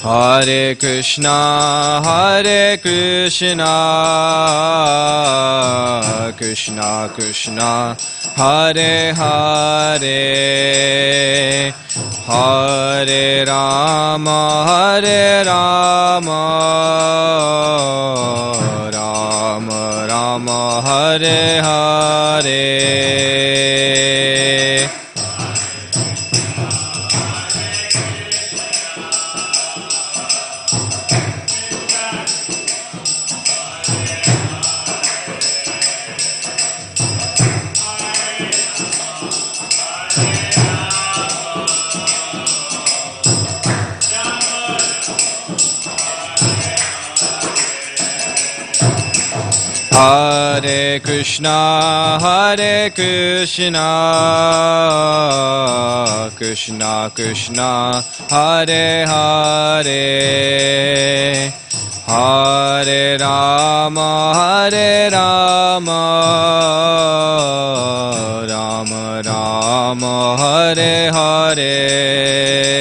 Hare Krishna, Krishna Krishna, Hare Hare, Hare Rama, Rama Rama, Hare Hare. Hare Krishna, Krishna Krishna, Hare Hare, Hare Rama, Rama Rama, Hare Hare.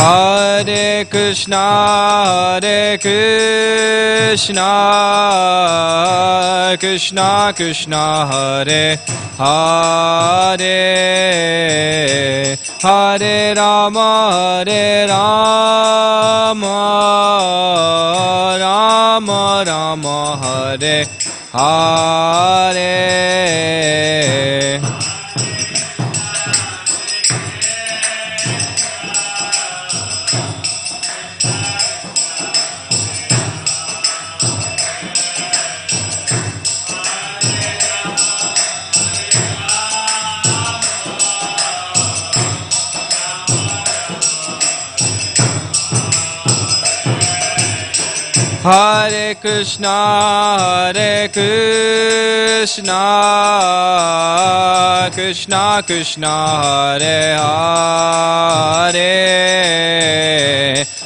Hare Krishna, Krishna Krishna, Hare Hare, Hare Rama, Rama Rama, Hare Hare. Hare Krishna, Krishna Krishna, Hare Hare,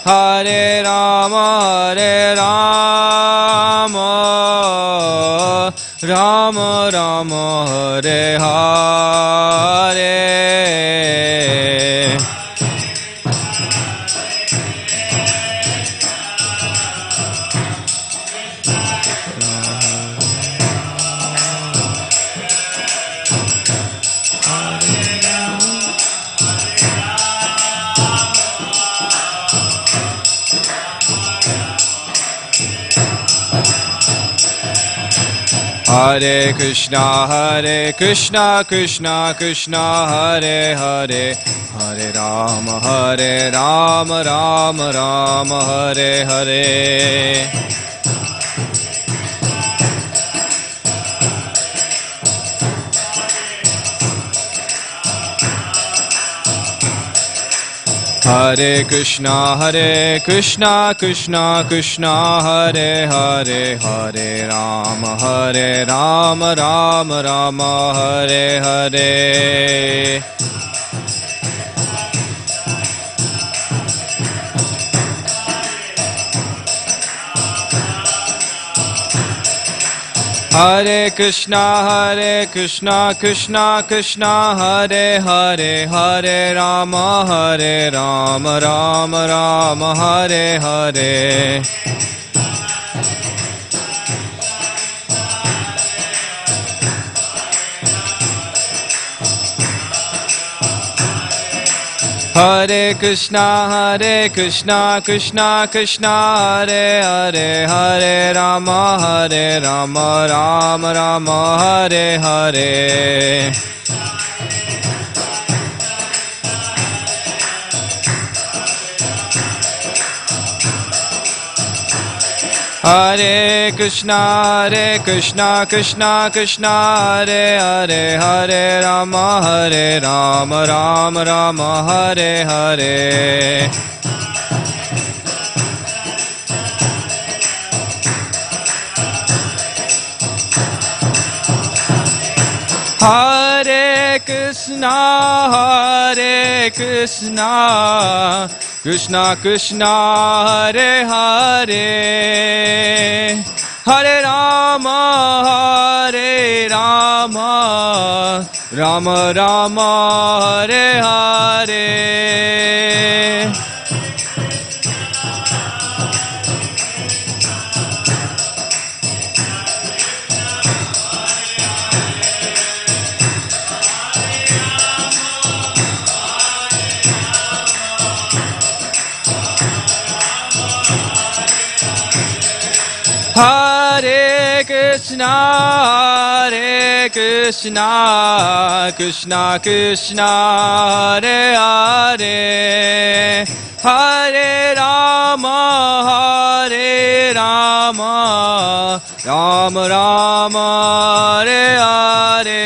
Hare Rama, Rama Rama, Hare Hare. Hare Krishna, Krishna Krishna, Hare Hare, Hare Rama, Rama Rama, Hare Hare. Hare Krishna, Krishna Krishna, Hare Hare, Hare Rama, Rama Rama, Hare Hare. Hare Krishna, Krishna Krishna, Hare Hare, Hare Rama, Rama Rama, Hare Hare. Hare Krishna, Krishna Krishna, Hare Hare, Hare Rama, Rama Rama, Hare Hare. Hare Krishna, Krishna Krishna, Hare Hare, Hare Rama, Rama Rama, Hare Hare. Hare Krishna, Krishna Krishna, Hare Hare, Hare Rama, Rama Rama, Hare Hare. Hare Krishna, Krishna Krishna, Hare Hare, Hare Rama, Rama Rama, Hare Hare.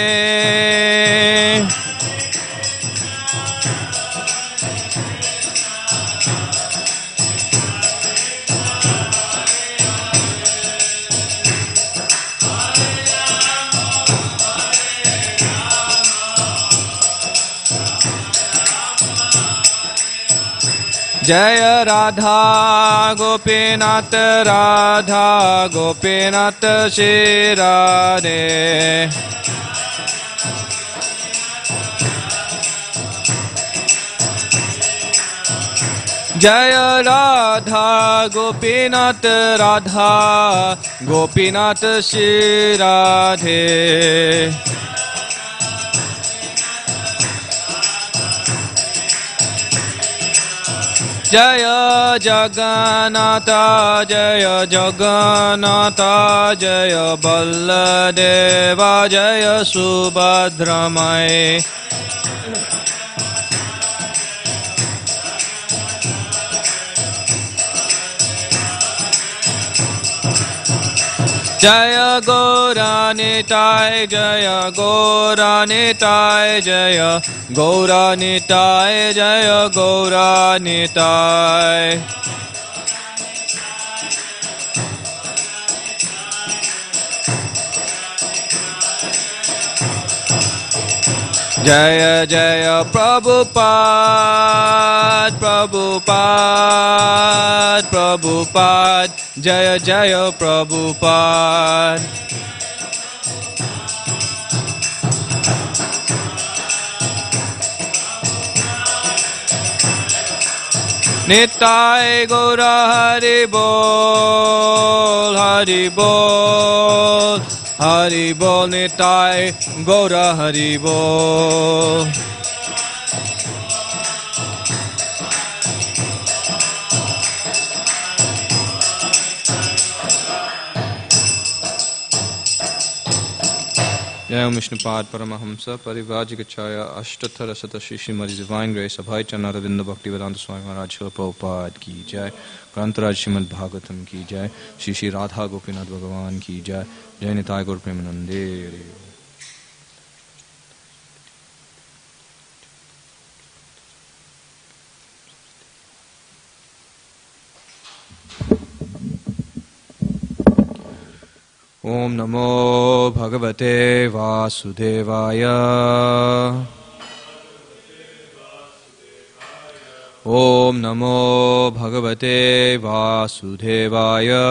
Jaya Radha Gopinath, Radha Gopinath Shri Radhe. Jaya Radha Gopinath, Radha Gopinath Shri Radhe. Jaya Jagannatha, Jaya Jagannatha, Jaya Balladeva, Jaya Subhadramai. Jaya Gauranitai, Jaya Gauranitai, Jaya Gauranitai, Jaya Gauranitai. Jaya Jaya Prabhupada, Prabhupada, Prabhupada, Jaya Jaya Prabhupada. Nitai Gaura Hari Bol, Hari Bol, Hari Bol, Nitai Gaura Hari Bol. Jaya Vishnupad Paramahamsa Parivajikachaya Ashtathara Satashi Srimati Divine Grace Abhay Chanaravinda Bhaktivedanta Swami Maharaj Srila Prabhupada Ki Jai, Grantaraj Srimad Bhagavatam Ki Jai, Shri Shri Radha Gopinath Bhagavan Ki Jai, Jai Nitai Gaur Premanande. Om Namo Bhagavate Vasudevaya. Om Namo Bhagavate Vasudevaya.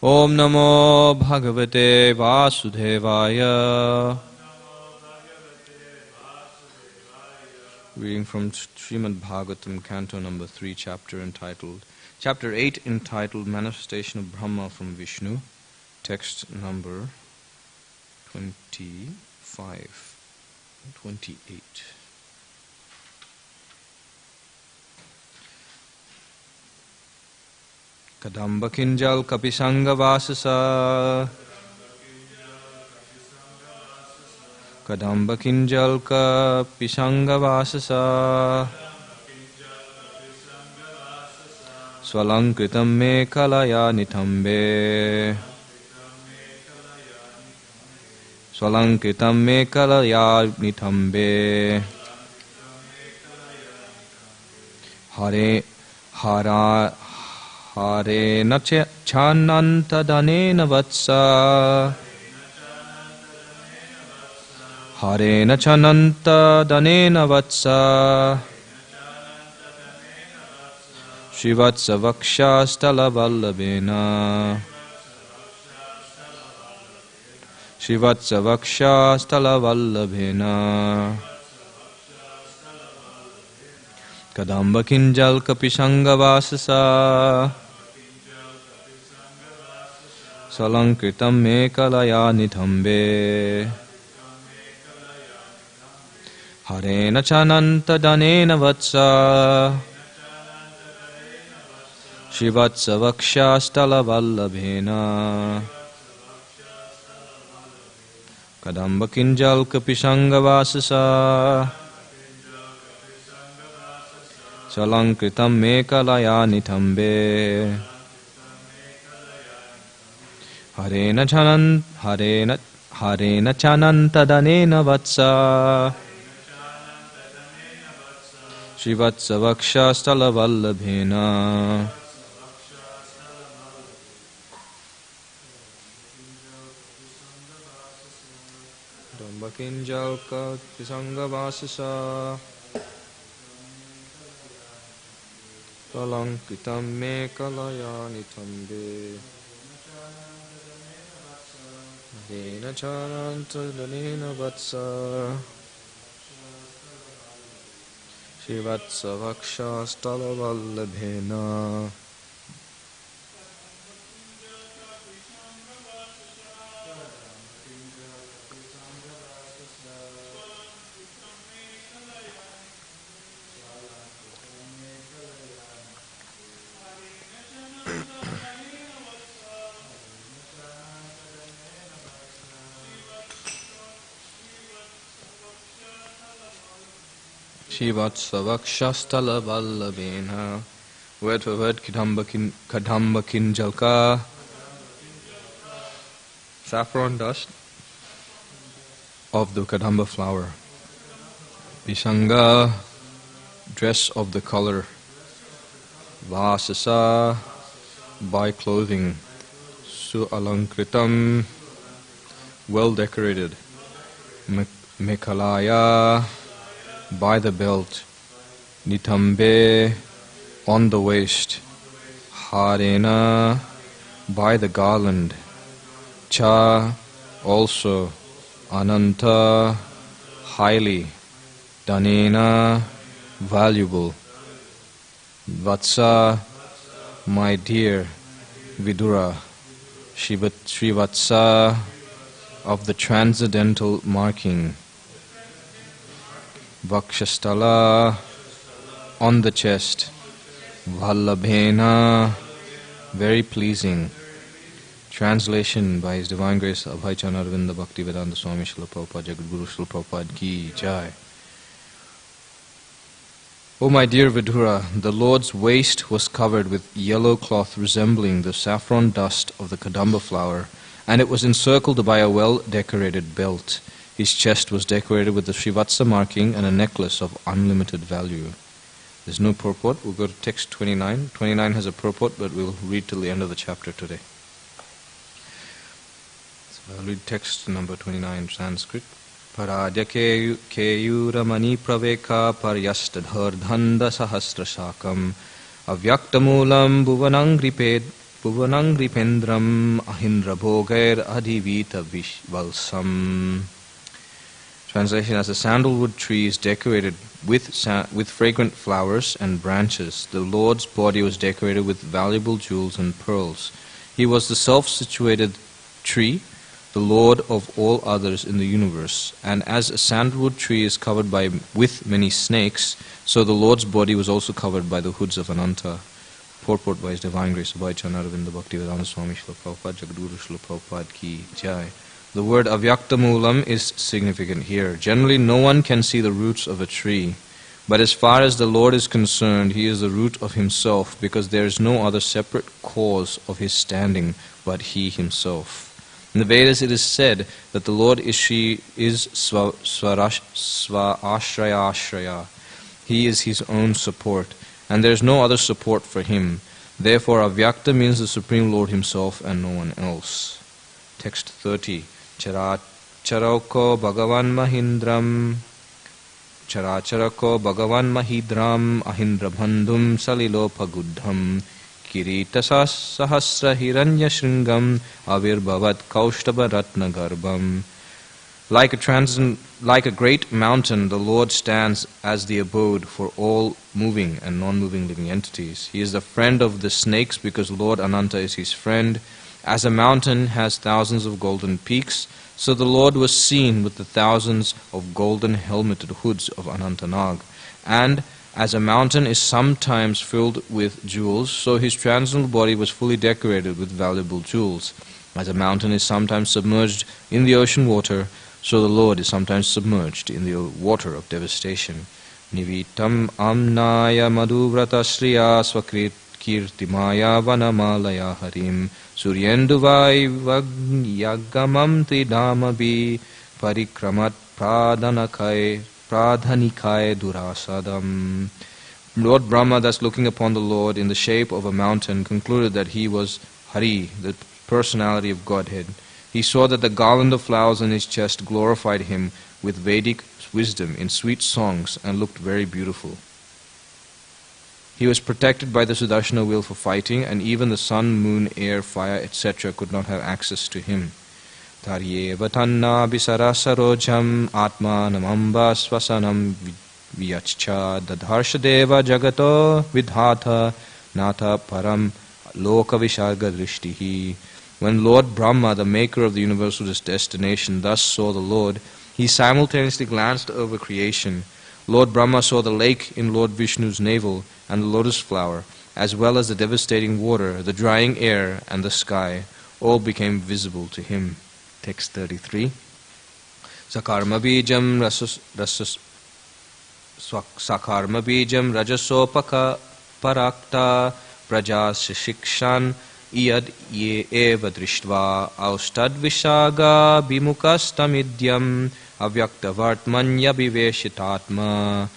Om Namo Bhagavate Vasudevaya. Reading from Srimad Bhagavatam, Canto number 3, Chapter 8, entitled Manifestation of Brahma from Vishnu, text number 28. Kadamba Kinjal Kapisanga Vasasa, Kadamba Kinjal Kapisanga Vasasa, Swalankritam me kalaya nitambe, Swalankritam me kalaya nitambe, Hare Harena chananta danena vatsa. Harena chananta danena vatsa. Shivatsa vakshastala vallabhena. Shivatsa vakshastala vallabhena. Kadamba kinjal kapisanga vasasa. Salankritam mekalaya nithambe. Harena chananta danena vatsa. Shivatsa vakshastala vallabhena. Kadamba kinjal kapisanga vasasa. Salankritam mekalaya nithambe. Harena chananta danena vatsa. Shivatsa vakshastala vallabhena. Dambakinjal kapisanga vasasa. Salankritam mekalaya nithambe. Harena chananta danena vatsa. Shivatsa vakshastala vallabhena. Shivatsa vakshastala vallabhena. Word for word, Kadamba kinjalka. Saffron dust of the Kadamba flower. Visanga, dress of the color. Vasasa, by clothing. Sualankritam, well decorated. Mekalaya, by the belt. Nithambe, on the waist. Harena, by the garland. Cha, also. Ananta, highly. Danena, valuable. Vatsa, my dear. Vidura, Srivatsa, of the transcendental marking. Vakshastala, on the chest. Vallabhena, very pleasing. Translation by His Divine Grace Abhay Chanaravinda Bhaktivedanta Swami Srila Prabhupada Jagadguru Srila Prabhupada Ki Jai. O my dear Vidura, the Lord's waist was covered with yellow cloth resembling the saffron dust of the Kadamba flower, and it was encircled by a well-decorated belt. His chest was decorated with the Srivatsa marking and a necklace of unlimited value. There's no purport. We'll go to text 29. 29 has a purport, but we'll read till the end of the chapter today. So I'll read text number 29 in Sanskrit. Paradya keyuramani praveka paryastadhardhanda sahasrasakam avyaktamulam bhuvanangripendram ahindra bhogair adhivita vishvalsam. Translation: as a sandalwood tree is decorated with fragrant flowers and branches, the Lord's body was decorated with valuable jewels and pearls. He was the self-situated tree, the Lord of all others in the universe. And as a sandalwood tree is covered with many snakes, so the Lord's body was also covered by the hoods of Ananta. Purport by His Divine Grace Abhay Chanaravinda Bhaktivedanta Swami Srila Prabhupada Jagadguru Srila Prabhupada Ki Jai. The word avyakta moolam is significant here. Generally, no one can see the roots of a tree. But as far as the Lord is concerned, He is the root of Himself, because there is no other separate cause of His standing but He Himself. In the Vedas it is said that the Lord is sva-ashraya. He is His own support, and there is no other support for Him. Therefore, Avyakta means the Supreme Lord Himself and no one else. Text 30. Characharako Bhagavan Mahindram Characharako Bhagavan Mahidram Ahindrabhandhum Salilopagudham Kirita Sahasra Hiranya Shringam Avirbhavat Kaushtaba Ratna Garbham. Like a great mountain, the Lord stands as the abode for all moving and non-moving living entities. He is the friend of the snakes because Lord Ananta is his friend. As a mountain has thousands of golden peaks, so the Lord was seen with the thousands of golden helmeted hoods of Anantanag. And as a mountain is sometimes filled with jewels, so his transcendental body was fully decorated with valuable jewels. As a mountain is sometimes submerged in the ocean water, so the Lord is sometimes submerged in the water of devastation. Nivitam amnaya madhuvrata shriya swakrit kirtimaya vanamalaya harim suryenduvai vagyagamam tridamabi parikramat pradhanikai durasadam. Lord Brahma, thus looking upon the Lord in the shape of a mountain, concluded that he was Hari, the personality of Godhead. He saw that the garland of flowers on his chest glorified him with Vedic wisdom in sweet songs and looked very beautiful. He was protected by the Sudarshana wheel for fighting, and even the sun, moon, air, fire, etc. could not have access to him. Taryeva tanna bisarasarojam atmanamamba swasanam vyachcha dadharshadeva jagato vidhatha nata param lokavisharga drishtihi. When Lord Brahma, the maker of the universal destination, thus saw the Lord, he simultaneously glanced over creation. Lord Brahma saw the lake in Lord Vishnu's navel and the lotus flower, as well as the devastating water, the drying air, and the sky. All became visible to him. Text 33. Sakarma bijam rajasopaka parakta prajas shikshan iyad ye eva drishtva austad vishaga bimukastamidyam avyakta vartmanya biveshitatma.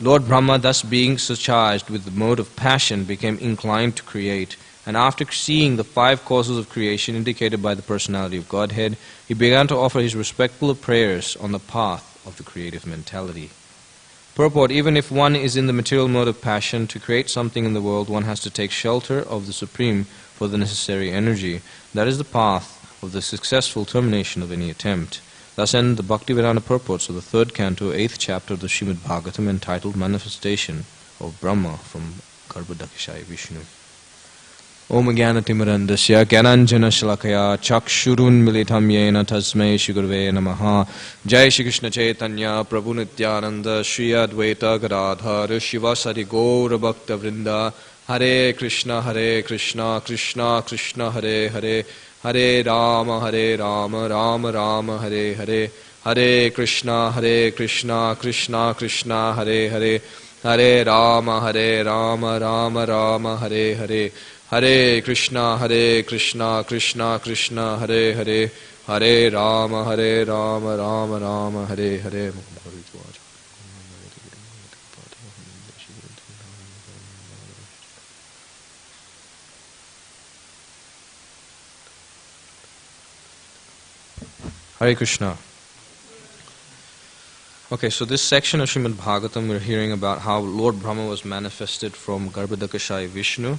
Lord Brahma, thus being surcharged with the mode of passion, became inclined to create, and after seeing the 5 causes of creation indicated by the personality of Godhead, he began to offer his respectful prayers on the path of the creative mentality. Purport: even if one is in the material mode of passion, to create something in the world, one has to take shelter of the Supreme for the necessary energy. That is the path of the successful termination of any attempt. Thus end the Bhaktivedanta purports of the 3rd canto, 8th chapter of the Srimad Bhagavatam, entitled Manifestation of Brahma from Garbhodakashaya Vishnu. Om Jnanatimurandasya Gyananjana Shalakaya Chakshurun Militam Yena Tasmai Shri Namaha. Jai Shri Krishna Chaitanya Prabhu Nityananda Shri Advaita Gadadhar Shiva Sari Gaura Bhakta Vrinda. Hare Krishna Krishna Krishna Hare Hare, Hare Rama Rama Rama Hare Hare, Hare Krishna Krishna Krishna Hare Hare, Hare Rama Rama Rama Hare Hare, Hare Krishna Krishna Krishna Hare Hare, Hare Rama Rama Rama Hare Hare. Hare Krishna. Okay, so this section of Srimad Bhagavatam, we're hearing about how Lord Brahma was manifested from Garbhodakashaya Vishnu.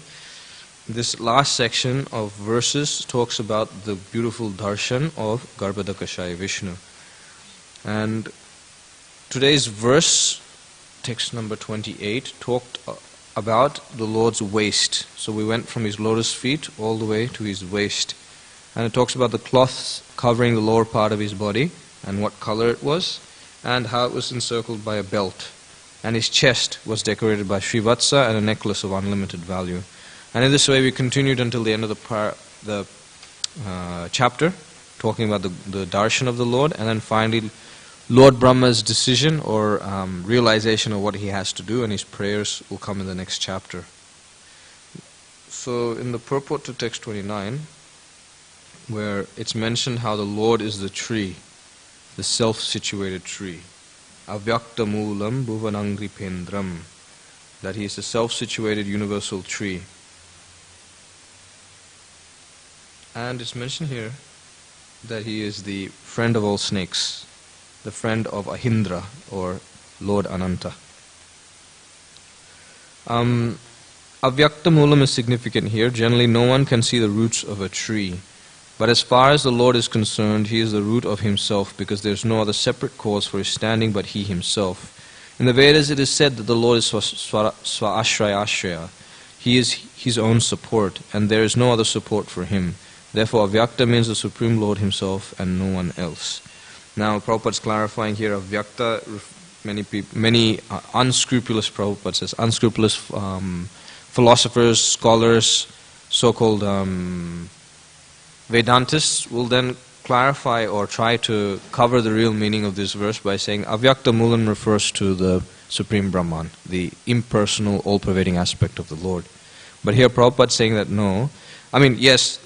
This last section of verses talks about the beautiful darshan of Garbhodakashaya Vishnu. And today's verse, text number 28, talked about the Lord's waist. So we went from his lotus feet all the way to his waist. And it talks about the cloths covering the lower part of his body and what color it was and how it was encircled by a belt. And his chest was decorated by Srivatsa and a necklace of unlimited value. And in this way we continued until the end of the chapter, talking about the darshan of the Lord, and then finally Lord Brahma's decision or realization of what he has to do, and his prayers will come in the next chapter. So in the purport to text 29, where it's mentioned how the Lord is the tree, the self-situated tree. Avyakta moolam bhuvanangripendram. that he is the self-situated universal tree. And it's mentioned here that he is the friend of all snakes, the friend of Ahindra or Lord Ananta. Avyakta Moolam is significant here. Generally, no one can see the roots of a tree. But as far as the Lord is concerned, he is the root of himself, because there is no other separate cause for his standing but he himself. In the Vedas, it is said that the Lord is Swa-ashraya Ashraya. He is his own support, and there is no other support for him. Therefore, Avyakta means the Supreme Lord himself and no one else. Now, Prabhupada is clarifying here, Avyakta, many unscrupulous, Prabhupada says, unscrupulous philosophers, scholars, so-called Vedantists will then clarify or try to cover the real meaning of this verse by saying Avyakta Moolam refers to the Supreme Brahman, the impersonal, all-pervading aspect of the Lord. But here Prabhupada is saying that no, yes,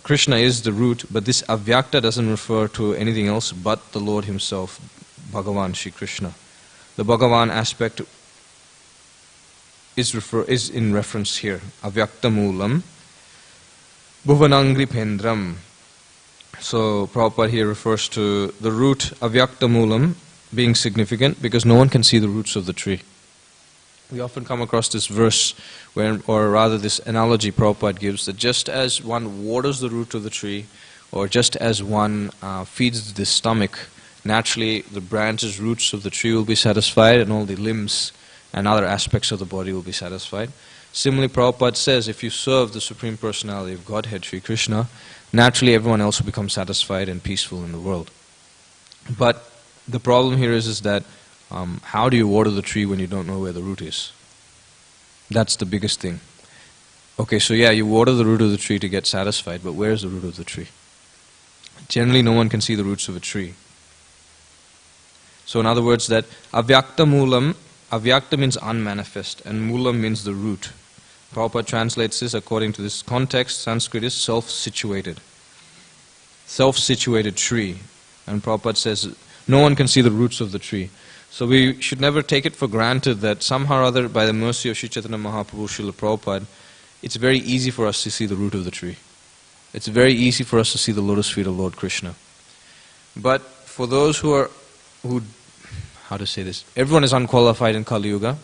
Krishna is the root, but this Avyakta doesn't refer to anything else but the Lord himself, Bhagavan, Shri Krishna. The Bhagavan aspect is in reference here. Avyakta Moolam Bhuvanangri Pendram. So Prabhupada here refers to the root Avyakta Moolam being significant because no one can see the roots of the tree. We often come across this verse, or rather this analogy Prabhupada gives, that just as one waters the root of the tree, or just as one feeds the stomach, naturally the branches, roots of the tree will be satisfied and all the limbs and other aspects of the body will be satisfied. Similarly, Prabhupada says, if you serve the Supreme Personality of Godhead, Shri Krishna, naturally everyone else will become satisfied and peaceful in the world. But the problem here is that how do you water the tree when you don't know where the root is? That's the biggest thing. Okay, so yeah, you water the root of the tree to get satisfied, but where is the root of the tree? Generally, no one can see the roots of a tree. So in other words, that Avyakta Moolam, Avyakta means unmanifest, and Moolam means the root. Prabhupada translates this according to this context. Sanskrit is self-situated. Self-situated tree. And Prabhupada says, no one can see the roots of the tree. So we should never take it for granted that somehow or other, by the mercy of Sri Chaitanya Mahaprabhu, Srila Prabhupada, it's very easy for us to see the root of the tree. It's very easy for us to see the lotus feet of Lord Krishna. But for those who how to say this? Everyone is unqualified in Kali Yuga,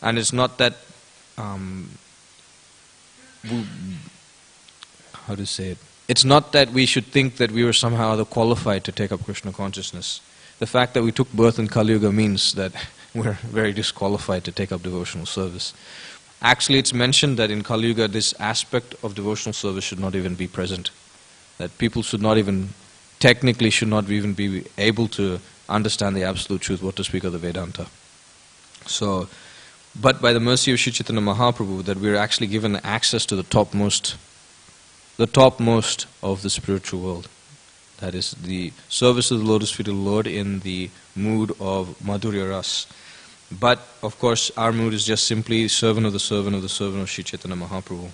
and it's not that how to say it? It's not that we should think that we were somehow other qualified to take up Krishna consciousness. The fact that we took birth in Kali Yuga means that we're very disqualified to take up devotional service. Actually, it's mentioned that in Kali Yuga, this aspect of devotional service should not even be present. That people should not even, technically should not even be able to understand the absolute truth, what to speak of the Vedanta. So, but by the mercy of Sri Chaitanya Mahaprabhu, that we are actually given access to the topmost of the spiritual world. That is the service of the lotus feet of the Lord in the mood of Madhurya Ras. But, of course, our mood is just simply servant of the servant of the servant of Sri Chaitanya Mahaprabhu.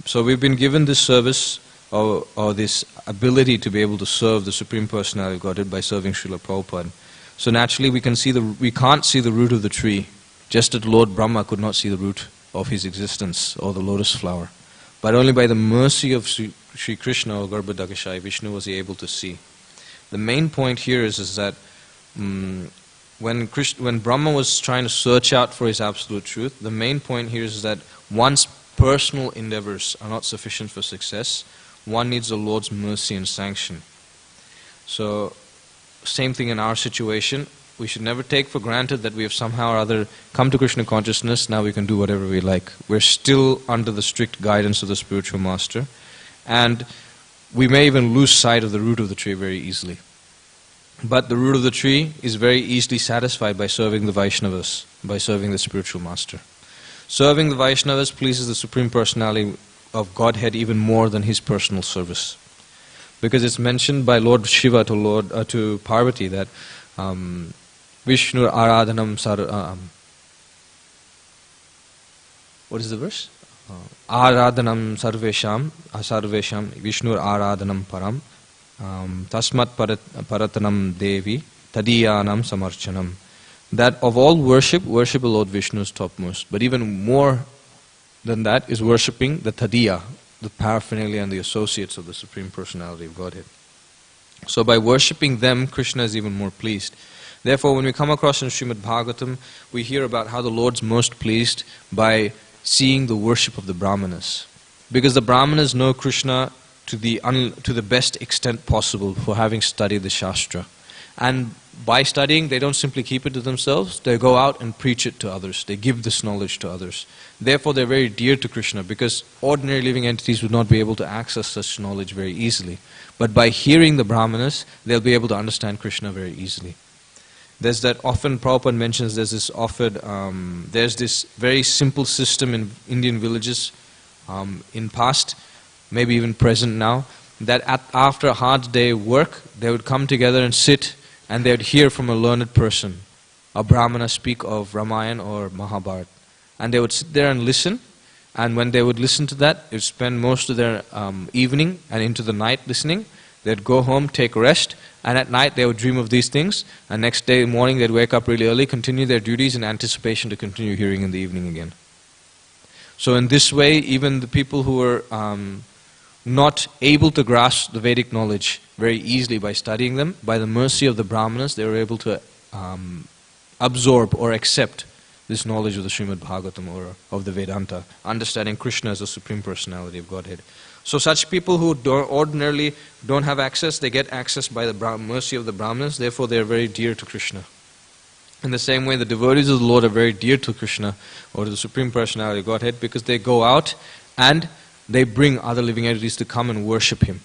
So we've been given this service, or this ability to be able to serve the Supreme Personality of Godhead by serving Srila Prabhupada. So naturally we can't see the root of the tree, just as Lord Brahma could not see the root of his existence, or the lotus flower. But only by the mercy of Sri Krishna or Garbhodakashai, Vishnu was he able to see. The main point here is that when Brahma was trying to search out for his absolute truth, the main point here is that one's personal endeavors are not sufficient for success. One needs the Lord's mercy and sanction. So, same thing in our situation. We should never take for granted that we have somehow or other come to Krishna consciousness, now we can do whatever we like. We're still under the strict guidance of the spiritual master. And we may even lose sight of the root of the tree very easily. But the root of the tree is very easily satisfied by serving the Vaishnavas, by serving the spiritual master. Serving the Vaishnavas pleases the Supreme Personality of Godhead even more than his personal service. Because it's mentioned by Lord Shiva to Parvati that Vishnu Aradhanam what is the verse? Aradhanam sarvesham Vishnu Aradhanam param Tasmat paratanam devi tadiyanam samarchanam. that of all worship, worship the Lord Vishnu is topmost. But even more than that is worshipping the Tadiya, the paraphernalia and the associates of the Supreme Personality of Godhead. So by worshipping them, Krishna is even more pleased. Therefore, when we come across in Srimad Bhagavatam, we hear about how the Lord's most pleased by seeing the worship of the Brahmanas. Because the Brahmanas know Krishna to the best extent possible for having studied the Shastra. And by studying, they don't simply keep it to themselves, they go out and preach it to others. They give this knowledge to others. Therefore, they're very dear to Krishna, because ordinary living entities would not be able to access such knowledge very easily. But by hearing the Brahmanas, they'll be able to understand Krishna very easily. There's that often Prabhupada mentions, there's this very simple system in Indian villages in past, maybe even present now, that after a hard day work, they would come together and sit and they would hear from a learned person, a Brahmana, speak of Ramayana or Mahabharata. And they would sit there and listen, and when they would listen to that, they would spend most of their evening and into the night listening. They'd go home, take rest, and at night they would dream of these things, and next day morning they'd wake up really early, continue their duties in anticipation to continue hearing in the evening again. So in this way, even the people who were not able to grasp the Vedic knowledge very easily by studying them, by the mercy of the Brahmanas, they were able to absorb or accept this knowledge of the Srimad Bhagavatam or of the Vedanta, understanding Krishna as the Supreme Personality of Godhead. So such people who ordinarily don't have access, they get access by the mercy of the Brahmanas, therefore they are very dear to Krishna. In the same way, the devotees of the Lord are very dear to Krishna or to the Supreme Personality of Godhead, because they go out and they bring other living entities to come and worship Him.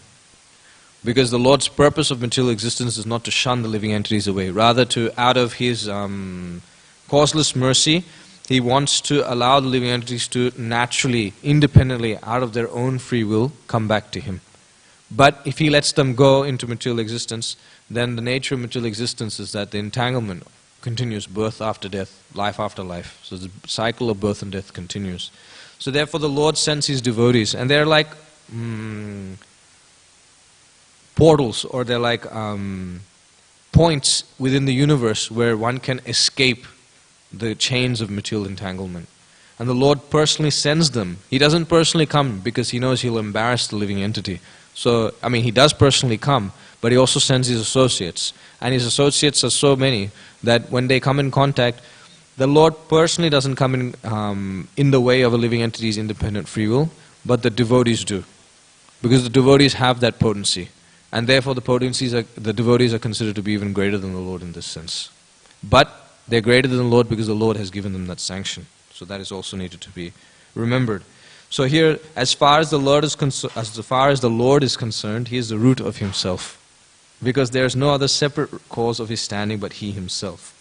Because the Lord's purpose of material existence is not to shun the living entities away, rather to, out of His causeless mercy, He wants to allow the living entities to naturally, independently, out of their own free will, come back to Him. But if He lets them go into material existence, then the nature of material existence is that the entanglement continues, birth after death, life after life. So the cycle of birth and death continues. So therefore the Lord sends His devotees, and they're like portals, or they're like points within the universe where one can escape the chains of material entanglement. And the Lord personally sends them. He doesn't personally come because He knows He'll embarrass the living entity. So, He does personally come, but He also sends His associates. And His associates are so many that when they come in contact, the Lord personally doesn't come in the way of a living entity's independent free will, but the devotees do. Because the devotees have that potency. And therefore the devotees are considered to be even greater than the Lord in this sense. But they're greater than the Lord because the Lord has given them that sanction. So that is also needed to be remembered. So here, as far as the Lord is concerned, He is the root of Himself. Because there is no other separate cause of His standing but He Himself.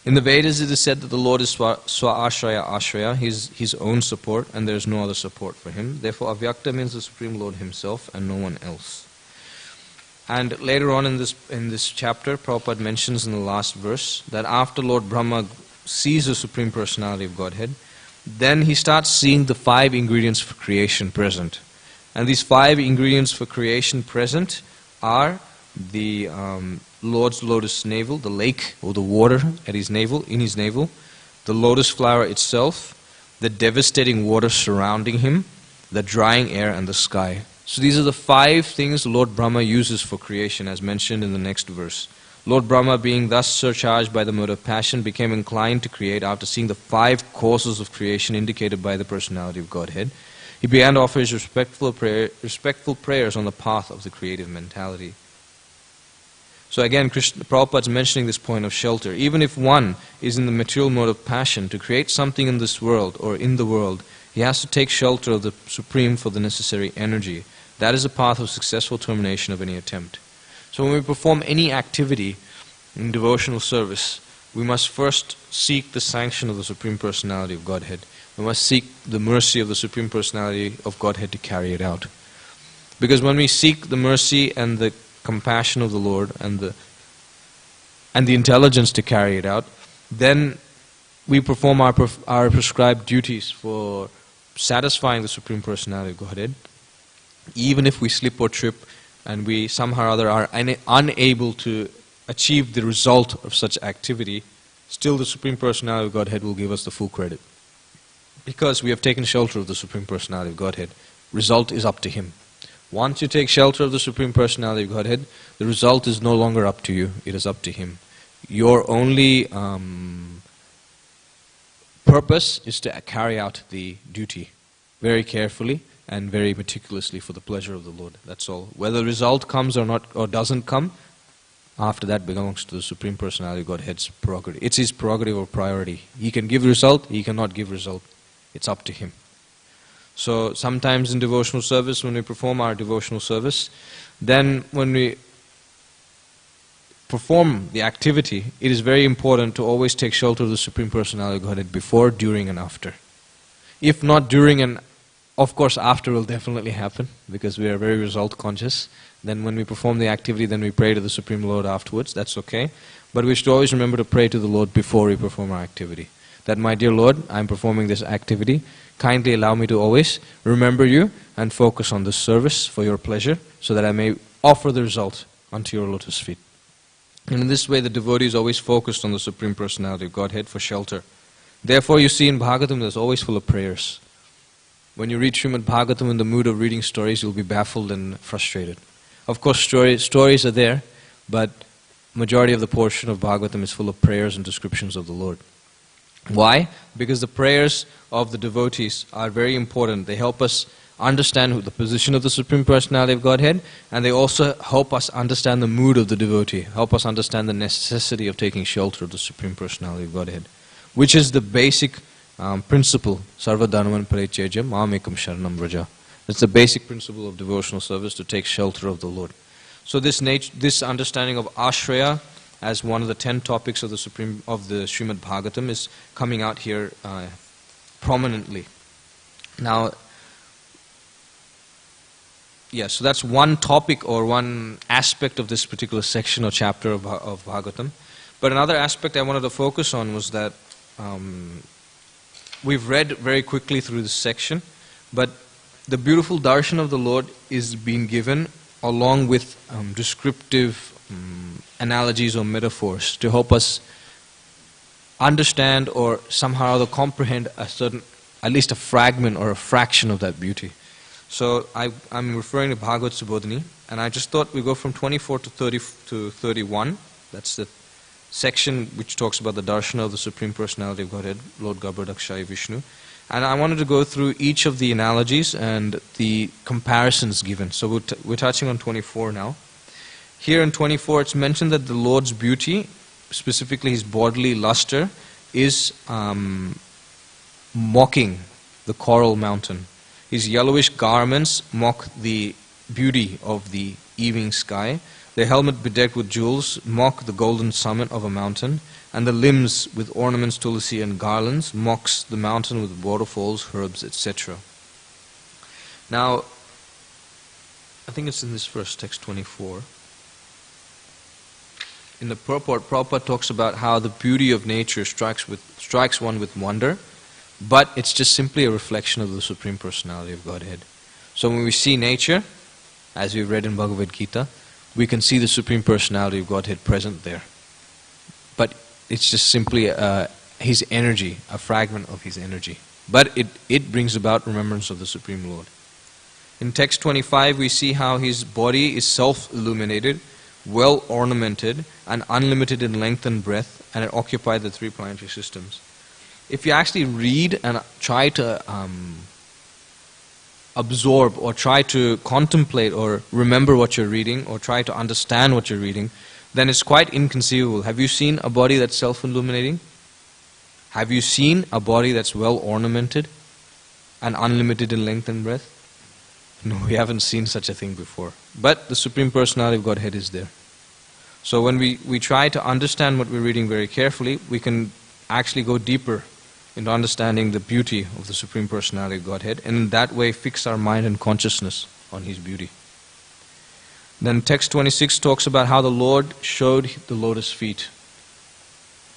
In the Vedas it is said that the Lord is Swa-ashraya ashraya, His own support, and there is no other support for Him. Therefore Avyakta means the Supreme Lord Himself and no one else. And later on in this chapter, Prabhupada mentions in the last verse that after Lord Brahma sees the Supreme Personality of Godhead, then he starts seeing the 5 ingredients for creation present. And these 5 ingredients for creation present are the Lord's lotus navel, the lake or the water at His navel, in His navel, the lotus flower itself, the devastating water surrounding Him, the drying air, and the sky. So these are the 5 things Lord Brahma uses for creation, as mentioned in the next verse. Lord Brahma, being thus surcharged by the mode of passion, became inclined to create after seeing the 5 causes of creation indicated by the personality of Godhead. He began to offer his respectful prayers on the path of the creative mentality. So again, Prabhupada is mentioning this point of shelter. Even if one is in the material mode of passion to create something in this world or in the world, he has to take shelter of the Supreme for the necessary energy. That is a path of successful termination of any attempt. So when we perform any activity in devotional service, we must first seek the sanction of the Supreme Personality of Godhead. We must seek the mercy of the Supreme Personality of Godhead to carry it out. Because when we seek the mercy and the compassion of the Lord and the intelligence to carry it out, then we perform our prescribed duties for satisfying the Supreme Personality of Godhead. Even if we slip or trip and we somehow or other are unable to achieve the result of such activity, still the Supreme Personality of Godhead will give us the full credit. Because we have taken shelter of the Supreme Personality of Godhead, result is up to Him. Once you take shelter of the Supreme Personality of Godhead, the result is no longer up to you, it is up to Him. Your only purpose is to carry out the duty very carefully and very meticulously for the pleasure of the Lord. That's all. Whether the result comes or not, or doesn't come, after that belongs to the Supreme Personality of Godhead's prerogative. It's His prerogative or priority. He can give result, He cannot give result. It's up to Him. So sometimes in devotional service, when we perform our devotional service, then when we perform the activity, it is very important to always take shelter of the Supreme Personality of Godhead before, during and after. If not during and, of course, after will definitely happen, because we are very result conscious. Then when we perform the activity, then we pray to the Supreme Lord afterwards, that's okay. But we should always remember to pray to the Lord before we perform our activity. That, my dear Lord, I am performing this activity. Kindly allow me to always remember you and focus on this service for your pleasure, so that I may offer the result unto your lotus feet. And in this way, the devotee is always focused on the Supreme Personality of Godhead for shelter. Therefore, you see in Bhagavatam, there's always full of prayers. When you read Srimad Bhagavatam in the mood of reading stories, you'll be baffled and frustrated. Of course, stories are there, but majority of the portion of Bhagavatam is full of prayers and descriptions of the Lord. Why? Because the prayers of the devotees are very important. They help us understand the position of the Supreme Personality of Godhead, and they also help us understand the mood of the devotee, help us understand the necessity of taking shelter of the Supreme Personality of Godhead, which is the basic principle, Sarva Dharman Parityajya Mamekam Sharanam Vraja. It's the basic principle of devotional service, to take shelter of the Lord. So this understanding of Ashraya as one of the 10 topics of the Srimad Bhagavatam is coming out here prominently. Now, so that's one topic or one aspect of this particular section or chapter of Bhagavatam. But another aspect I wanted to focus on was that we've read very quickly through this section, but the beautiful darshan of the Lord is being given along with descriptive analogies or metaphors to help us understand or somehow or other comprehend a certain, at least a fragment or a fraction of that beauty. So I'm referring to Bhagavad Subodhini, and I just thought we go from 24 to 31. That's the section which talks about the darshan of the Supreme Personality of Godhead, Lord Garbhodakshayi Vishnu. And I wanted to go through each of the analogies and the comparisons given. So we're touching on 24 now. Here in 24 it's mentioned that the Lord's beauty, specifically His bodily luster, is mocking the coral mountain. His yellowish garments mock the beauty of the evening sky. The helmet bedecked with jewels mock the golden summit of a mountain, and the limbs with ornaments, tulsi and garlands mocks the mountain with waterfalls, herbs, etc. Now, I think it's in this verse, text 24. In the purport, Prabhupada talks about how the beauty of nature strikes one with wonder, but it's just simply a reflection of the Supreme Personality of Godhead. So when we see nature, as we've read in Bhagavad Gita, we can see the Supreme Personality of Godhead present there. But it's just simply His energy, a fragment of His energy. But it brings about remembrance of the Supreme Lord. In text 25 we see how His body is self-illuminated, well ornamented and unlimited in length and breadth, and it occupied the 3 planetary systems. If you actually read and try to absorb or try to contemplate or remember what you're reading or try to understand what you're reading, then it's quite inconceivable. Have you seen a body that's self-illuminating? Have you seen a body that's well ornamented and unlimited in length and breadth? No, we haven't seen such a thing before. But the Supreme Personality of Godhead is there. So when we try to understand what we're reading very carefully, we can actually go deeper into understanding the beauty of the Supreme Personality of Godhead, and in that way fix our mind and consciousness on His beauty. Then text 26 talks about how the Lord showed the lotus feet.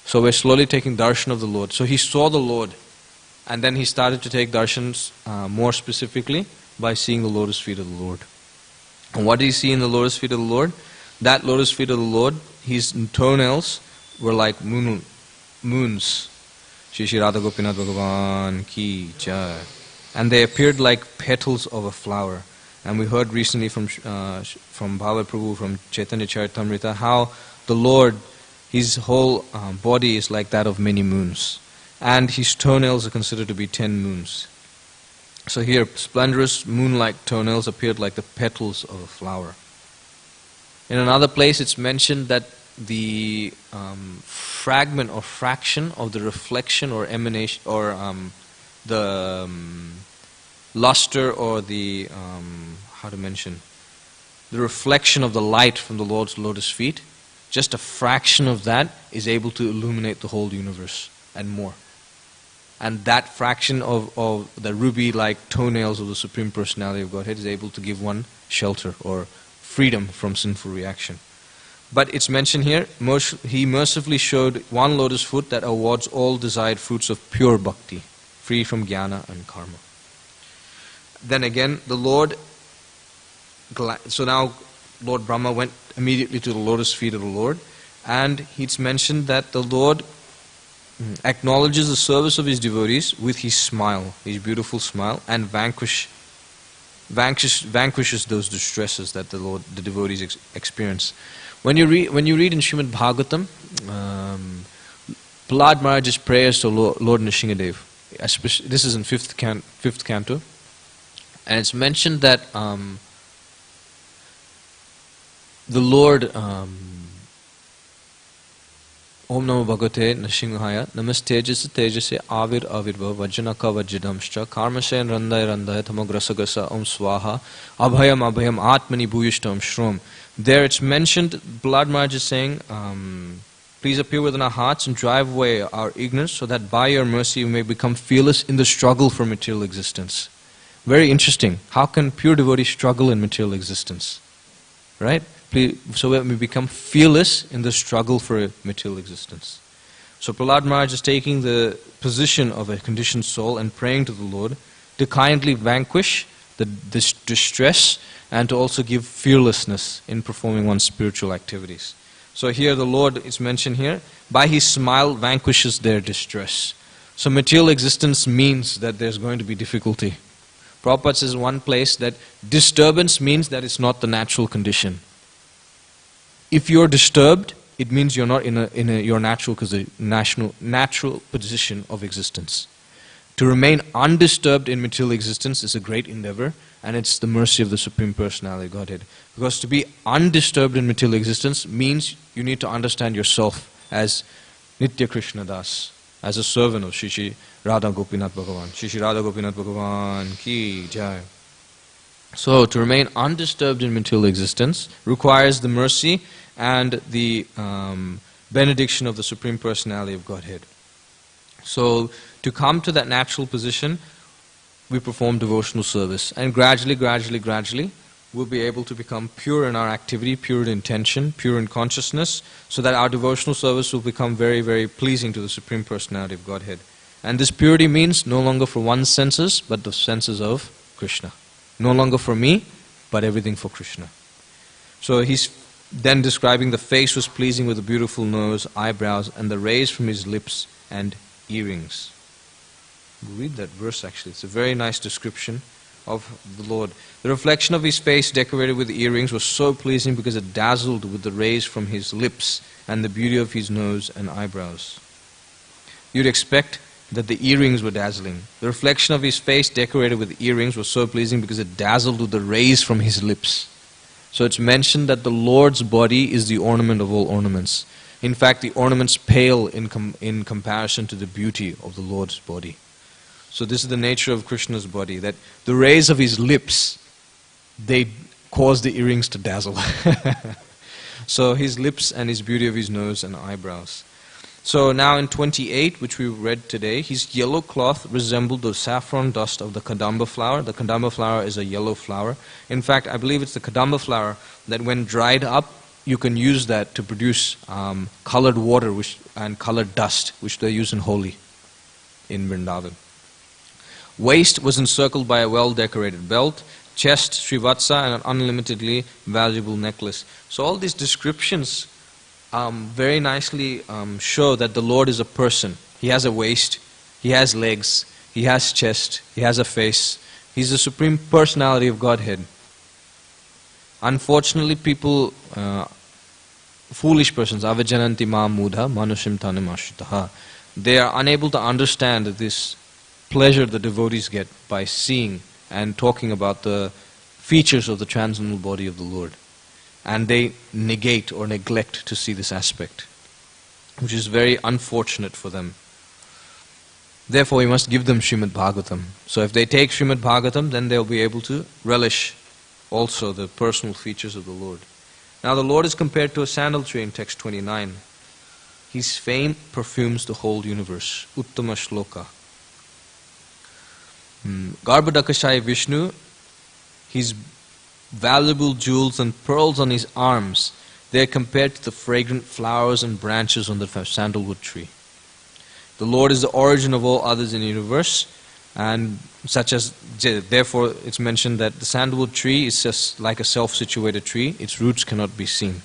So we're slowly taking darshan of the Lord. So He saw the Lord, and then He started to take darshans more specifically by seeing the lotus feet of the Lord. And what did He see in the lotus feet of the Lord? that lotus feet of the Lord, his toenails were like moons. Shri Shri Radha Gopinath Bhagavan ki jai. And they appeared like petals of a flower. And we heard recently from Bhava Prabhu, from Chaitanya Charitamrita, how the Lord, his whole body is like that of many moons. And his toenails are considered to be 10 moons. So here, splendorous moon-like toenails appeared like the petals of a flower. In another place, it's mentioned that the fragment or fraction of the reflection or emanation, or the luster, or the the reflection of the light from the Lord's lotus feet, just a fraction of that is able to illuminate the whole universe and more. And that fraction of the ruby-like toenails of the Supreme Personality of Godhead is able to give one shelter or freedom from sinful reaction. But it's mentioned here, he mercifully showed one lotus foot that awards all desired fruits of pure bhakti, free from jnana and karma. Then again, the Lord, so now Lord Brahma went immediately to the lotus feet of the Lord, and it's mentioned that the Lord acknowledges the service of his devotees with his smile, his beautiful smile, and vanquishes those distresses that the devotees experience. When you read in Srimad Bhagavatam, Prahlad Maharaj's prayers to Lord Nrsingadev, this is in 5th canto, and it's mentioned that the Lord, Om Namo Bhagavate Nrsinghaya, Namastejasa Tejase Avir Avirbha Vajjanaka Vajjadamshcha Karmashayan Randaya Randaya Tamagrasagasa Om Swaha Abhayam Abhayam Atmani Bhuyishtam Shrom. There it's mentioned, Prahlad Maharaj is saying, please appear within our hearts and drive away our ignorance, so that by your mercy we may become fearless in the struggle for material existence. Very interesting. How can pure devotees struggle in material existence? Right? So that we become fearless in the struggle for material existence. So Prahlad Maharaj is taking the position of a conditioned soul and praying to the Lord to kindly vanquish this distress and to also give fearlessness in performing one's spiritual activities. So here the Lord is mentioned here, by his smile vanquishes their distress. So material existence means that there's going to be difficulty. Prabhupada says in one place that disturbance means that it's not the natural condition. If you're disturbed, it means you're not in your natural position of existence. To remain undisturbed in material existence is a great endeavor, and it's the mercy of the Supreme Personality of Godhead. Because to be undisturbed in material existence means you need to understand yourself as Nitya Krishna Das, as a servant of Shri Shri Radha Gopinath Bhagavan. Shri Shri Radha Gopinath Bhagavan ki jai. So to remain undisturbed in material existence requires the mercy and the benediction of the Supreme Personality of Godhead. So to come to that natural position, we perform devotional service, and gradually we'll be able to become pure in our activity, pure in intention, pure in consciousness, so that our devotional service will become very, very pleasing to the Supreme Personality of Godhead. And this purity means no longer for one's senses, but the senses of Krishna. No longer for me, but everything for Krishna. So he's then describing the face was pleasing with a beautiful nose, eyebrows, and the rays from his lips and earrings. Read that verse actually. It's a very nice description of the Lord. The reflection of his face decorated with earrings was so pleasing because it dazzled with the rays from his lips and the beauty of his nose and eyebrows. You'd expect that the earrings were dazzling. The reflection of his face decorated with earrings was so pleasing because it dazzled with the rays from his lips. So it's mentioned that the Lord's body is the ornament of all ornaments. In fact, the ornaments pale in comparison to the beauty of the Lord's body. So this is the nature of Krishna's body, that the rays of his lips, they cause the earrings to dazzle. So his lips and his beauty of his nose and eyebrows. So now in 28, which we read today, his yellow cloth resembled the saffron dust of the Kadamba flower. The Kadamba flower is a yellow flower. In fact, I believe it's the Kadamba flower that when dried up, you can use that to produce colored water and colored dust, which they use in Holi in Vrindavan. Waist was encircled by a well-decorated belt. chest, Srivatsa, and an unlimitedly valuable necklace. So all these descriptions very nicely show that the Lord is a person. He has a waist, He has legs, He has chest, He has a face. He's the Supreme Personality of Godhead. Unfortunately, people, foolish persons, avajananti ma mudha manushim tanim ashitaha, they are unable to understand this pleasure the devotees get by seeing and talking about the features of the transcendental body of the Lord. And they negate or neglect to see this aspect, which is very unfortunate for them. Therefore, we must give them Srimad Bhagavatam. So if they take Srimad Bhagavatam, then they'll be able to relish also the personal features of the Lord. Now the Lord is compared to a sandal tree in text 29. His fame perfumes the whole universe. Uttama Shloka. Garbhodakashaya Vishnu, his valuable jewels and pearls on his arms, they are compared to the fragrant flowers and branches on the sandalwood tree. The Lord is the origin of all others in the universe, and such as, therefore it's mentioned that the sandalwood tree is just like a self-situated tree, its roots cannot be seen.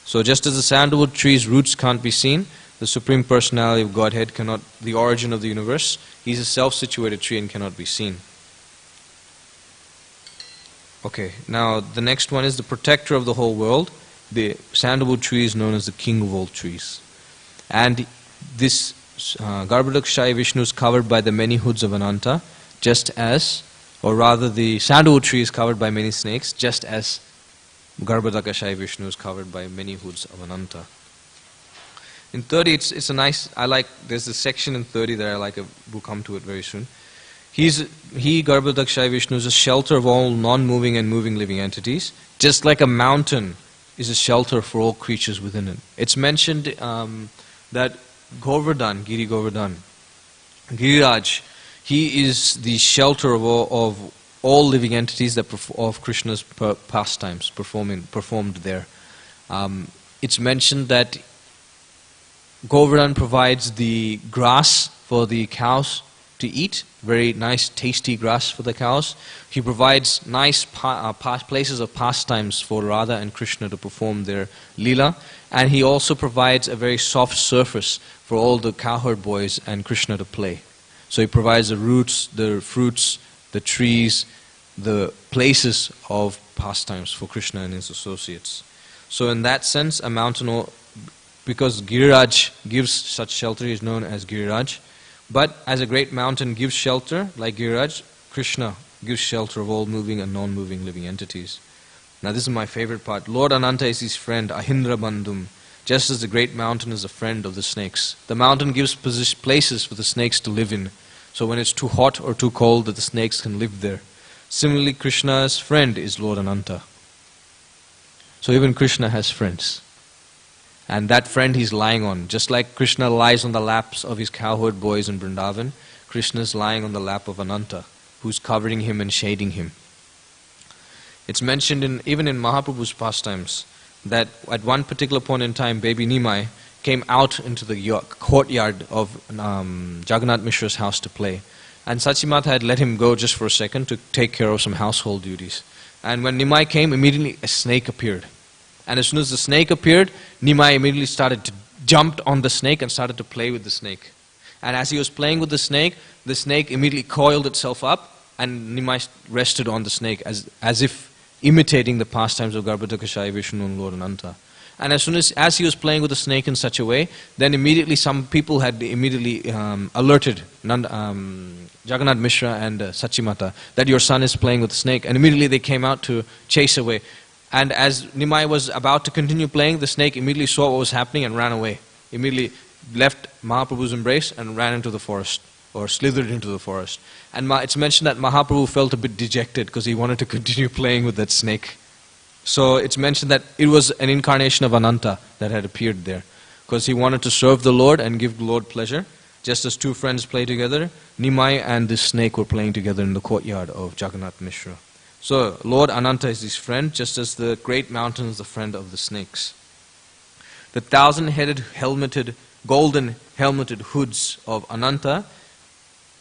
So just as the sandalwood tree's roots can't be seen, the Supreme Personality of Godhead cannot, the origin of the universe, He's a self-situated tree and cannot be seen. Okay, now the next one is the protector of the whole world. The sandalwood tree is known as the king of all trees. And this Garbhodakashaya Vishnu is covered by the many hoods of Ananta, just as, or rather the sandalwood tree is covered by many snakes, just as Garbhodakashaya Vishnu is covered by many hoods of Ananta. In 30, it's a nice, there's a section in 30 that I like, we'll come to it very soon. Garbhodakashaya Vishnu, is a shelter of all non-moving and moving living entities, just like a mountain is a shelter for all creatures within it. It's mentioned that Govardhan, Giri Govardhan, Giriraj, he is the shelter of all living entities that of Krishna's pastimes performed there. It's mentioned that Govardhan provides the grass for the cows to eat, very nice tasty grass for the cows. He provides nice places of pastimes for Radha and Krishna to perform their Leela, and he also provides a very soft surface for all the cowherd boys and Krishna to play. So he provides the roots, the fruits, the trees, the places of pastimes for Krishna and his associates. So in that sense, a mountain, because Giriraj gives such shelter, he is known as Giriraj. But as a great mountain gives shelter, like Giriraj, Krishna gives shelter of all moving and non-moving living entities. Now this is my favorite part. Lord Ananta is his friend, Ahindra Bandhum, just as the great mountain is a friend of the snakes. The mountain gives places for the snakes to live in, so when it's too hot or too cold that the snakes can live there. Similarly, Krishna's friend is Lord Ananta. So even Krishna has friends. And that friend he's lying on. Just like Krishna lies on the laps of his cowherd boys in Vrindavan, Krishna is lying on the lap of Ananta, who's covering him and shading him. It's mentioned even in Mahaprabhu's pastimes that at one particular point in time, baby Nimai came out into the courtyard of Jagannath Mishra's house to play. And Sachimata had let him go just for a second to take care of some household duties. And when Nimai came, immediately a snake appeared. And as soon as the snake appeared, Nimai immediately jumped on the snake and started to play with the snake. And as he was playing with the snake immediately coiled itself up and Nimai rested on the snake as if imitating the pastimes of Garbhodakashaya Vishnu and Lord Ananta. And as soon as he was playing with the snake in such a way, then immediately some people had immediately alerted Jagannath Mishra and Sachimata that your son is playing with the snake. And immediately they came out to chase away. And as Nimai was about to continue playing, the snake immediately saw what was happening and ran away. Immediately left Mahaprabhu's embrace and ran into the forest, or slithered into the forest. And it's mentioned that Mahaprabhu felt a bit dejected because he wanted to continue playing with that snake. So it's mentioned that it was an incarnation of Ananta that had appeared there, because he wanted to serve the Lord and give the Lord pleasure. Just as two friends play together, Nimai and this snake were playing together in the courtyard of Jagannath Mishra. So, Lord Ananta is his friend, just as the great mountain is the friend of the snakes. The 1,000-headed, golden helmeted hoods of Ananta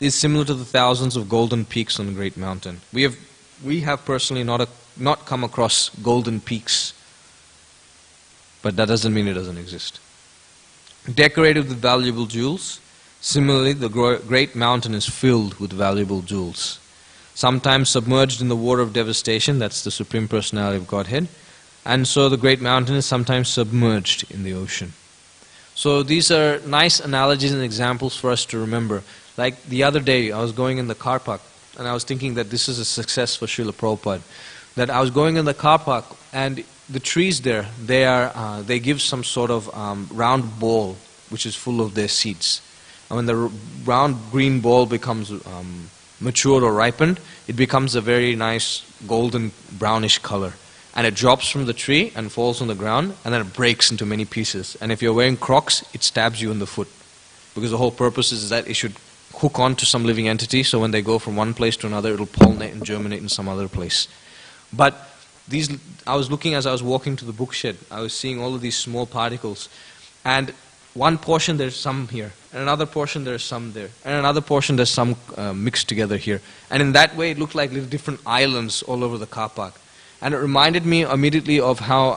is similar to the thousands of golden peaks on the great mountain. We have we have personally not come across golden peaks, but that doesn't mean it doesn't exist. Decorated with valuable jewels, similarly the great mountain is filled with valuable jewels. Sometimes submerged in the water of devastation, that's the Supreme Personality of Godhead, and so the great mountain is sometimes submerged in the ocean. So these are nice analogies and examples for us to remember. Like the other day, I was going in the car park, and I was thinking that this is a success for Srila Prabhupada. That I was going in the car park, and the trees there, they give some sort of round ball, which is full of their seeds. And when the round green ball becomes matured or ripened, it becomes a very nice golden brownish color. And it drops from the tree and falls on the ground, and then it breaks into many pieces. And if you're wearing Crocs, it stabs you in the foot. Because the whole purpose is that it should hook on to some living entity, so when they go from one place to another, it'll pollinate and germinate in some other place. But I was looking as I was walking to the book shed, I was seeing all of these small particles. And one portion there's some here, and another portion there's some there, and another portion there's some mixed together here. And in that way, it looked like little different islands all over the car park. And it reminded me immediately of how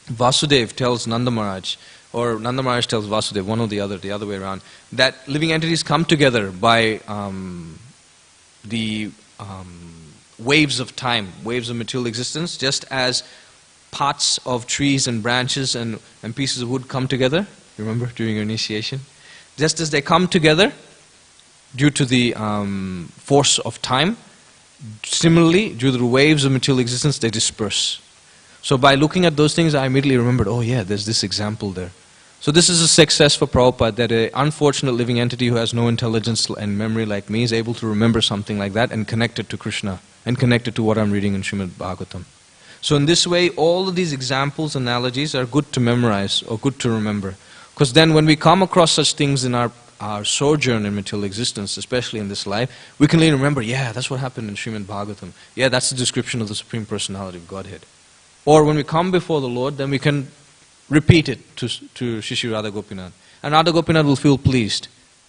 Vasudev tells Nanda Maharaj, or Nanda Maharaj tells Vasudev, one or the other way around, that living entities come together by the waves of time, waves of material existence, just as parts of trees and branches and pieces of wood come together, remember, during your initiation? Just as they come together due to the force of time, similarly, due to the waves of material existence, they disperse. So by looking at those things, I immediately remembered, oh yeah, there's this example there. So this is a success for Prabhupada, that an unfortunate living entity who has no intelligence and memory like me is able to remember something like that and connect it to Krishna, and connect it to what I'm reading in Srimad Bhagavatam. So in this way, all of these examples, analogies are good to memorize or good to remember. Because then when we come across such things in our sojourn in material existence, especially in this life, we can really remember, yeah, that's what happened in Srimad Bhagavatam. Yeah, that's the description of the Supreme Personality of Godhead. Or when we come before the Lord, then we can repeat it to Shri Radha Gopinath. And Radha Gopinath will feel pleased.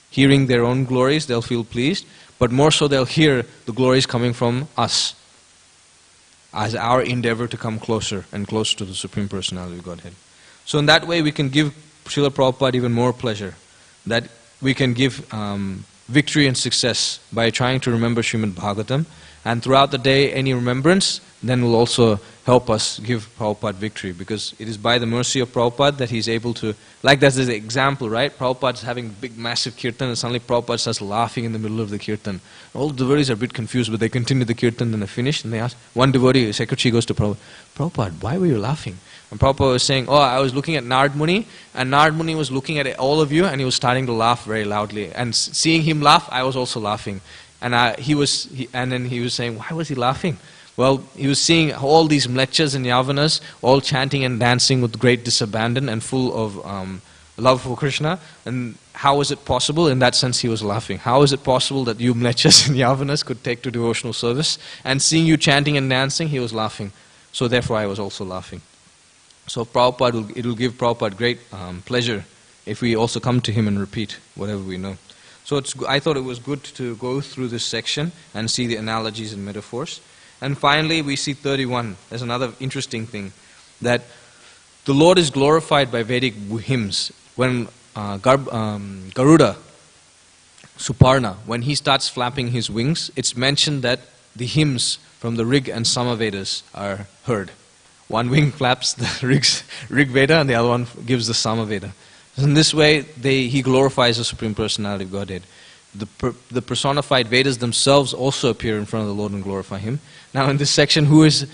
Hearing their own glories, they'll feel pleased. But more so, they'll hear the glories coming from us, as our endeavor to come closer and closer to the Supreme Personality of Godhead. So in that way, we can give Srila Prabhupada even more pleasure. That we can give victory and success by trying to remember Srimad Bhagavatam, and throughout the day any remembrance then will also help us give Prabhupada victory, because it is by the mercy of Prabhupada that he's able to, like that's the example, right? Prabhupada's having big massive kirtan and suddenly Prabhupada starts laughing in the middle of the kirtan. All the devotees are a bit confused, but they continue the kirtan and they finish, and they ask, one devotee, secretary goes to Prabhupada, Prabhupada, why were you laughing? And Prabhupada was saying, oh, I was looking at Narad Muni, and Narad Muni was looking at all of you, and he was starting to laugh very loudly. And seeing him laugh, I was also laughing. And then he was saying, why was he laughing? Well, he was seeing all these mlechas and yavanas all chanting and dancing with great disabandon and full of love for Krishna. And how was it possible? In that sense, he was laughing. How is it possible that you mlechas and yavanas could take to devotional service? And seeing you chanting and dancing, he was laughing. So therefore, I was also laughing. So Prabhupada, it will give Prabhupada great pleasure if we also come to him and repeat whatever we know. So I thought it was good to go through this section and see the analogies and metaphors. And finally, we see 31. There's another interesting thing, that the Lord is glorified by Vedic hymns. When Garuda, Suparna, when he starts flapping his wings, it's mentioned that the hymns from the Rig and Samavedas are heard. One wing flaps the Rig Veda and the other one gives the Samaveda. In this way, he glorifies the Supreme Personality of Godhead. The personified Vedas themselves also appear in front of the Lord and glorify Him. Now in this section, even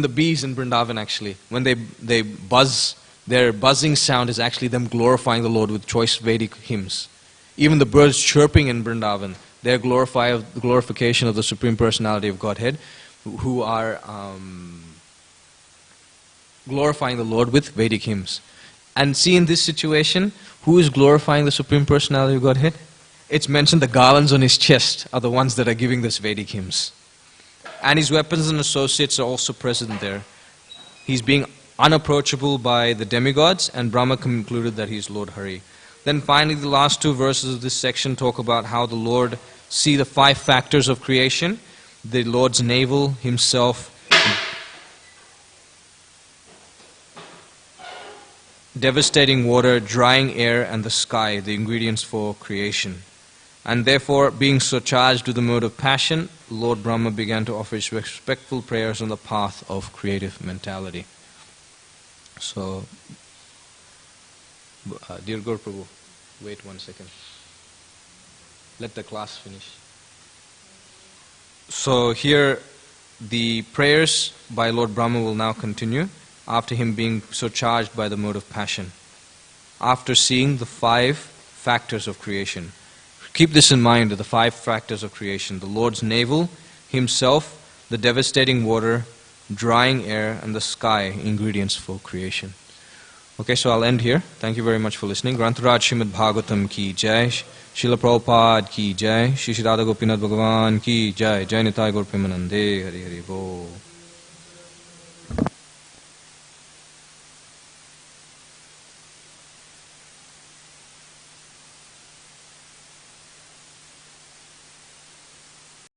the bees in Vrindavan actually, when they buzz, their buzzing sound is actually them glorifying the Lord with choice Vedic hymns. Even the birds chirping in Vrindavan, they're glorification of the Supreme Personality of Godhead, who are glorifying the Lord with Vedic hymns. And see, in this situation, who is glorifying the Supreme Personality of Godhead? It's mentioned the garlands on his chest are the ones that are giving this Vedic hymns. And his weapons and associates are also present there. He's being unapproachable by the demigods, and Brahma concluded that he is Lord Hari. Then finally, the last two verses of this section talk about how the Lord see the 5 factors of creation, the Lord's navel himself, devastating water, drying air, and the sky, the ingredients for creation. And therefore, being so charged with the mode of passion, Lord Brahma began to offer his respectful prayers on the path of creative mentality. So, dear Guru Prabhu, wait 1 second. Let the class finish. So here, the prayers by Lord Brahma will now continue after him being so charged by the mode of passion. After seeing the 5 factors of creation. Keep this in mind, the 5 factors of creation. The Lord's navel, himself, the devastating water, drying air, and the sky, ingredients for creation. Okay, so I'll end here. Thank you very much for listening. Grantaraj Srimad Bhagavatam ki jai, Srila Prabhupada ki jai, Shri Radha Gopinath Bhagavan ki jai, Jai Nitai Gaur Premanande, Hari Hari Bol.